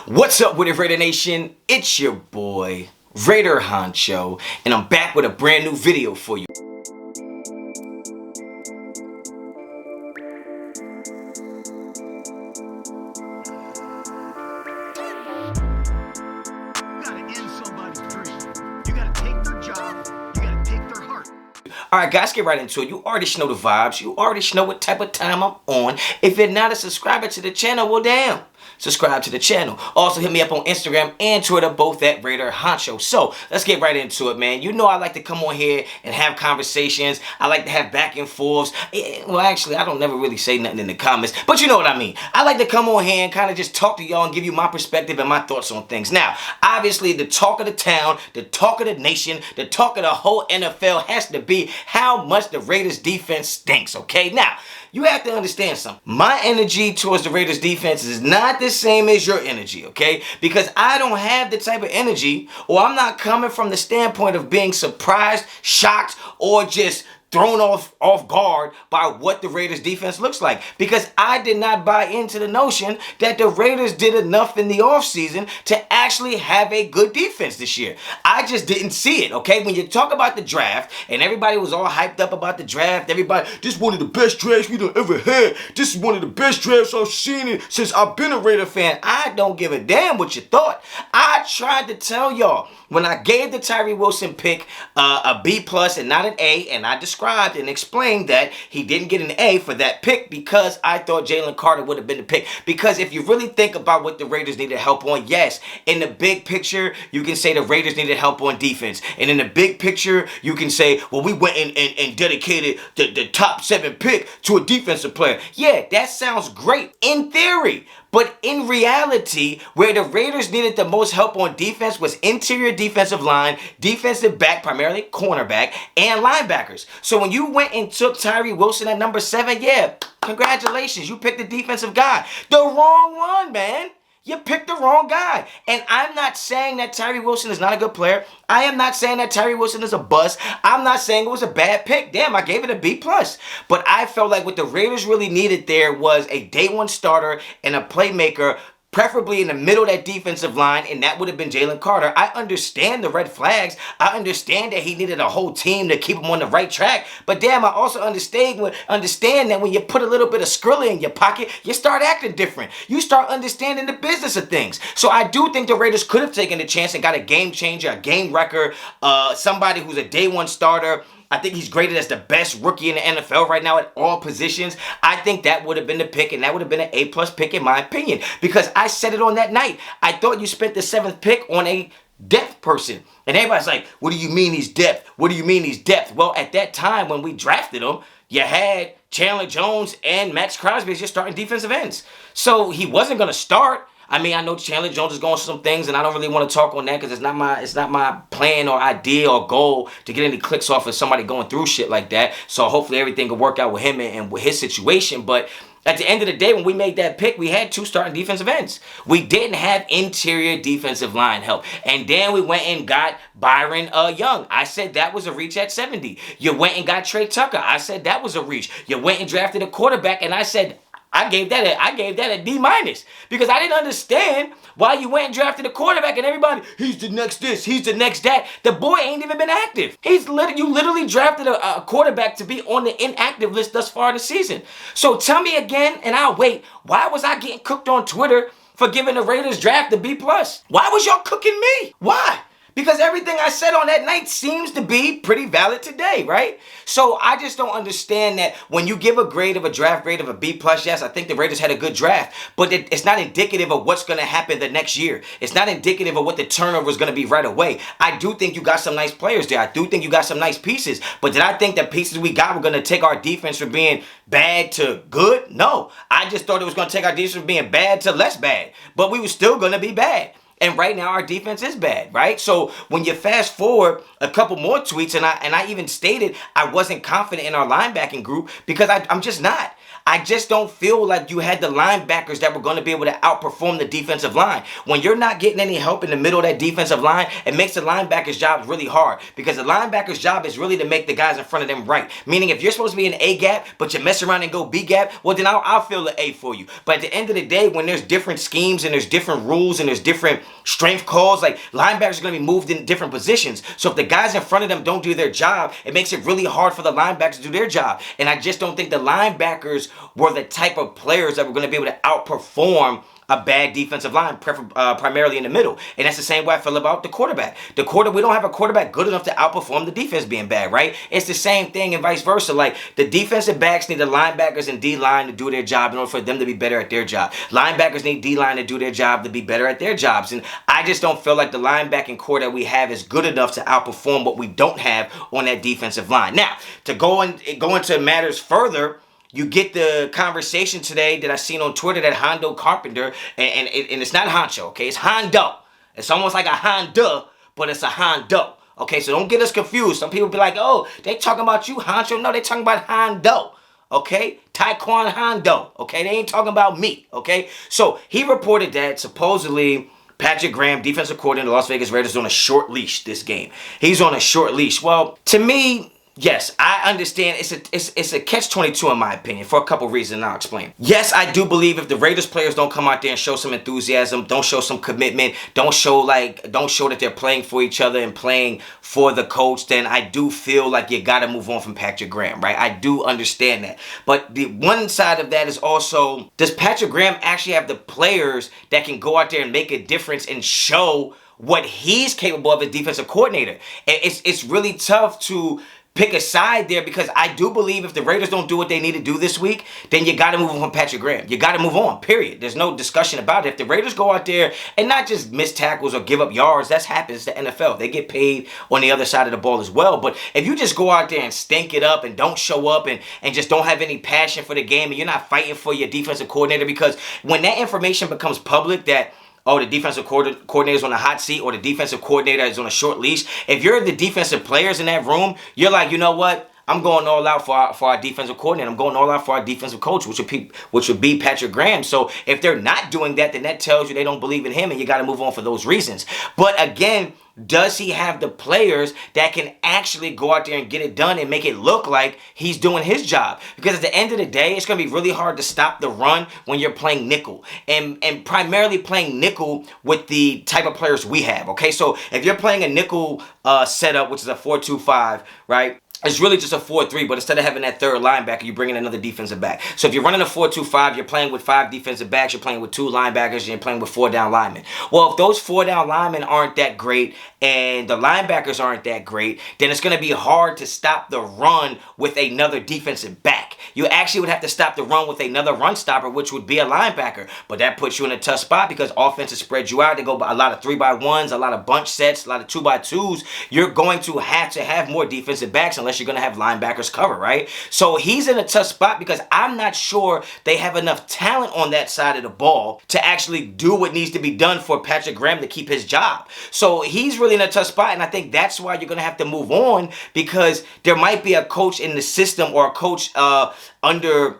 What's up with it, Raider Nation? It's your boy, Raider Honcho, and I'm back with a brand new video for you. Alright guys, get right into it. You already know the vibes. You already know what type of time I'm on. If you're not a subscriber to the channel, well damn. Subscribe to the channel. Also hit me up on Instagram and Twitter, both at Raider Honcho. So let's get right into it, man. You know I like to come on here and have conversations. I like to have back and forths. Well, actually, I don't never really say nothing in the comments, but you know what I mean. I like to come on here and kind of just talk to y'all and give you my perspective and my thoughts on things. Now, obviously, the talk of the town, the talk of the nation, the talk of the whole NFL has to be how much the Raiders defense stinks, okay? Now, you have to understand something. My energy towards the Raiders defense is not the same as your energy, okay? Because I don't have the type of energy, or I'm not coming from the standpoint of being surprised, shocked, or just thrown off guard by what the Raiders defense looks like, because I did not buy into the notion that the Raiders did enough in the offseason to actually have a good defense this year. I just didn't see it, okay? When you talk about the draft, and everybody was all hyped up about the draft, everybody, this is one of the best drafts we done ever had. This is one of the best drafts I've seen since I've been a Raider fan. I don't give a damn what you thought. I tried to tell y'all, when I gave the Tyree Wilson pick a B+ and not an A, and I described and explained that he didn't get an A for that pick because I thought Jalen Carter would have been the pick. Because if you really think about what the Raiders needed help on, yes, in the big picture, you can say the Raiders needed help on defense. And in the big picture, you can say, well, we went and dedicated the top 7 pick to a defensive player. Yeah, that sounds great in theory. But in reality, where the Raiders needed the most help on defense was interior defensive line, defensive back, primarily cornerback, and linebackers. So when you went and took Tyree Wilson at number 7, yeah, congratulations. You picked the defensive guy. The wrong one, man. You picked the wrong guy. And I'm not saying that Tyree Wilson is not a good player. I am not saying that Tyree Wilson is a bust. I'm not saying it was a bad pick. Damn, I gave it a B+. But I felt like what the Raiders really needed there was a day one starter and a playmaker, preferably in the middle of that defensive line, and that would have been Jalen Carter. I understand the red flags. I understand that he needed a whole team to keep him on the right track. But damn, I also understand that when you put a little bit of Skrilla in your pocket, you start acting different. You start understanding the business of things. So I do think the Raiders could have taken a chance and got a game changer, a game wrecker, somebody who's a day one starter. I think he's graded as the best rookie in the NFL right now at all positions. I think that would have been the pick, and that would have been an A+ pick in my opinion. Because I said it on that night. I thought you spent the 7th pick on a depth person. And everybody's like, what do you mean he's depth? What do you mean he's depth? Well, at that time when we drafted him, you had Chandler Jones and Max Crosby as your starting defensive ends. So he wasn't going to start. I mean, I know Chandler Jones is going through some things, and I don't really want to talk on that because it's not my plan or idea or goal to get any clicks off of somebody going through shit like that. So hopefully everything will work out with him and with his situation. But at the end of the day, when we made that pick, we had 2 starting defensive ends. We didn't have interior defensive line help. And then we went and got Byron Young. I said that was a reach at 70. You went and got Trey Tucker. I said that was a reach. You went and drafted a quarterback, and I said I gave that a D- because I didn't understand why you went and drafted a quarterback and everybody, he's the next this, he's the next that. The boy ain't even been active. You literally drafted a quarterback to be on the inactive list thus far this season. So tell me again, and I'll wait, why was I getting cooked on Twitter for giving the Raiders draft a B+? Why was y'all cooking me? Why? Because everything I said on that night seems to be pretty valid today, right? So I just don't understand that when you give a draft grade of a B+, yes, I think the Raiders had a good draft, but it's not indicative of what's going to happen the next year. It's not indicative of what the turnover is going to be right away. I do think you got some nice players there. I do think you got some nice pieces, but did I think the pieces we got were going to take our defense from being bad to good? No. I just thought it was going to take our defense from being bad to less bad, but we were still going to be bad. And right now our defense is bad, right? So when you fast forward a couple more tweets, and I even stated I wasn't confident in our linebacking group because I'm just not. I just don't feel like you had the linebackers that were going to be able to outperform the defensive line. When you're not getting any help in the middle of that defensive line, it makes the linebacker's job really hard, because the linebacker's job is really to make the guys in front of them right. Meaning if you're supposed to be in A gap, but you mess around and go B gap, well then I'll feel the A for you. But at the end of the day, when there's different schemes and there's different rules and there's different strength calls, like linebackers are going to be moved in different positions. So if the guys in front of them don't do their job, it makes it really hard for the linebackers to do their job. And I just don't think the linebackers were the type of players that were going to be able to outperform a bad defensive line, primarily in the middle. And that's the same way I feel about the quarterback. We don't have a quarterback good enough to outperform the defense being bad, right? It's the same thing and vice versa. Like, the defensive backs need the linebackers and D-line to do their job in order for them to be better at their job. Linebackers need D-line to do their job to be better at their jobs. And I just don't feel like the linebacking core that we have is good enough to outperform what we don't have on that defensive line. Now, to go into matters further, you get the conversation today that I seen on Twitter that Hondo Carpenter, and it's not Honcho, okay? It's Hondo. It's almost like a Honda, but it's a Hondo. Okay, so don't get us confused. Some people be like, oh, they talking about you, Honcho. No, they talking about Hondo. Okay? Taekwon Hondo. Okay? They ain't talking about me. Okay? So he reported that supposedly Patrick Graham, defensive coordinator of the Las Vegas Raiders, is on a short leash this game. He's on a short leash. Well, to me, yes, I understand it's a catch-22 in my opinion, for a couple reasons, and I'll explain. Yes, I do believe if the Raiders players don't come out there and show some enthusiasm, don't show some commitment, don't show that they're playing for each other and playing for the coach, then I do feel like you got to move on from Patrick Graham, right? I do understand that. But the one side of that is also, does Patrick Graham actually have the players that can go out there and make a difference and show what he's capable of as defensive coordinator? It's really tough to pick a side there, because I do believe if the Raiders don't do what they need to do this week, then you got to move on from Patrick Graham. You got to move on, period. There's no discussion about it. If the Raiders go out there and not just miss tackles or give up yards, that happens to the NFL. They get paid on the other side of the ball as well. But if you just go out there and stink it up and don't show up and just don't have any passion for the game, and you're not fighting for your defensive coordinator, because when that information becomes public that, oh, the defensive coordinator is on a hot seat, or the defensive coordinator is on a short leash, if you're the defensive players in that room, you're like, you know what? I'm going all out for our defensive coordinator. I'm going all out for our defensive coach, which would be Patrick Graham. So if they're not doing that, then that tells you they don't believe in him, and you got to move on for those reasons. But again, does he have the players that can actually go out there and get it done and make it look like he's doing his job? Because at the end of the day, it's going to be really hard to stop the run when you're playing nickel, and primarily playing nickel with the type of players we have. Okay, so if you're playing a nickel setup, which is a 4-2-5, right? It's really just a 4-3, but instead of having that third linebacker, you bring in another defensive back. So if you're running a 4-2-5, you're playing with 5 defensive backs, you're playing with 2 linebackers, and you're playing with 4 down linemen. Well, if those 4 down linemen aren't that great and the linebackers aren't that great, then it's going to be hard to stop the run with another defensive back. You actually would have to stop the run with another run stopper, which would be a linebacker. But that puts you in a tough spot, because offenses spread you out. They go by a lot of 3-by-1s, a lot of bunch sets, a lot of 2-by-2s. You're going to have more defensive backs unless you're going to have linebackers cover, right? So he's in a tough spot, because I'm not sure they have enough talent on that side of the ball to actually do what needs to be done for Patrick Graham to keep his job. So he's really in a tough spot, and I think that's why you're going to have to move on, because there might be a coach in the system, or a coach under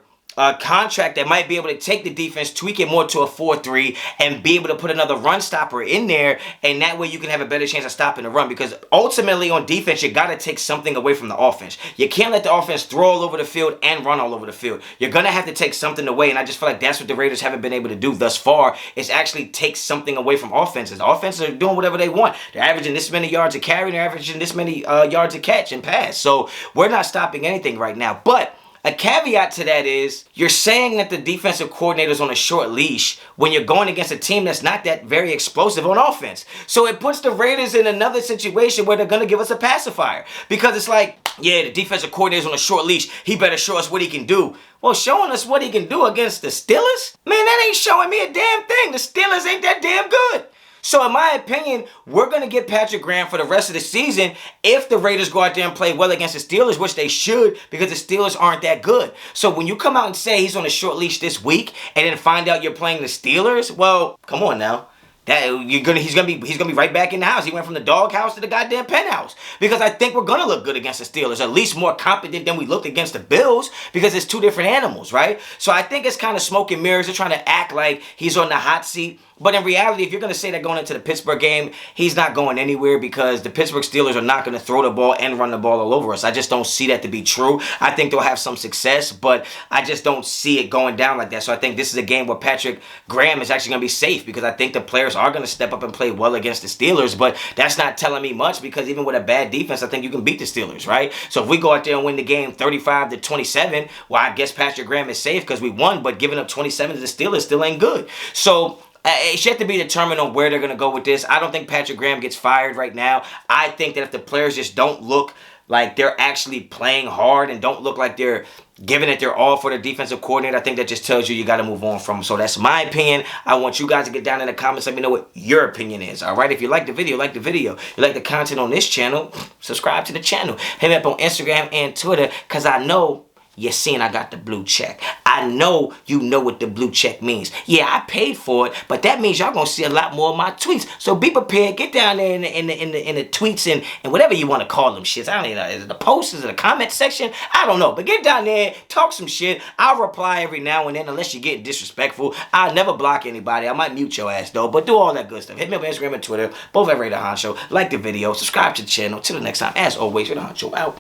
contract that might be able to take the defense, tweak it more to a 4-3, and be able to put another run stopper in there, and that way you can have a better chance of stopping the run. Because ultimately on defense, you got to take something away from the offense. You can't let the offense throw all over the field and run all over the field. You're going to have to take something away, and I just feel like that's what the Raiders haven't been able to do thus far, is actually take something away from offenses. The offenses are doing whatever they want. They're averaging this many yards a carry, they're averaging this many yards a catch and pass. So we're not stopping anything right now. But a caveat to that is, you're saying that the defensive coordinator is on a short leash when you're going against a team that's not that very explosive on offense. So it puts the Raiders in another situation where they're going to give us a pacifier. Because it's like, yeah, the defensive coordinator is on a short leash, he better show us what he can do. Well, showing us what he can do against the Steelers? Man, that ain't showing me a damn thing. The Steelers ain't that damn good. So in my opinion, we're going to get Patrick Graham for the rest of the season if the Raiders go out there and play well against the Steelers, which they should, because the Steelers aren't that good. So when you come out and say he's on a short leash this week and then find out you're playing the Steelers, well, come on now. He's gonna be right back in the house. He went from the doghouse to the goddamn penthouse because I think we're gonna look good against the Steelers, at least more competent than we looked against the Bills because it's two different animals, right? So I think it's kind of smoke and mirrors. They're trying to act like he's on the hot seat. But in reality, if you're going to say that going into the Pittsburgh game, he's not going anywhere because the Pittsburgh Steelers are not going to throw the ball and run the ball all over us. I just don't see that to be true. I think they'll have some success, but I just don't see it going down like that. So I think this is a game where Patrick Graham is actually going to be safe because I think the players are going to step up and play well against the Steelers, but that's not telling me much because even with a bad defense, I think you can beat the Steelers, right? So if we go out there and win the game 35-27, well, I guess Patrick Graham is safe because we won, but giving up 27 to the Steelers still ain't good. So it's yet to be determined on where they're going to go with this. I don't think Patrick Graham gets fired right now. I think that if the players just don't look like they're actually playing hard and don't look like they're giving it their all for the defensive coordinator, I think that just tells you got to move on from them. So that's my opinion. I want you guys to get down in the comments. Let me know what your opinion is. All right. If you like the video, like the video. You like the content on this channel, subscribe to the channel. Hit me up on Instagram and Twitter because I know you're seeing I got the blue check. I know you know what the blue check means. Yeah, I paid for it, but that means y'all gonna see a lot more of my tweets. So be prepared. Get down there in the tweets and whatever you want to call them shits. I don't know. Is it the posts? Is it the comment section? I don't know. But get down there, talk some shit. I'll reply every now and then unless you get disrespectful. I'll never block anybody. I might mute your ass though, but do all that good stuff. Hit me up on Instagram and Twitter. Both at Honcho. Like the video. Subscribe to the channel. Till the next time. As always, Honcho out.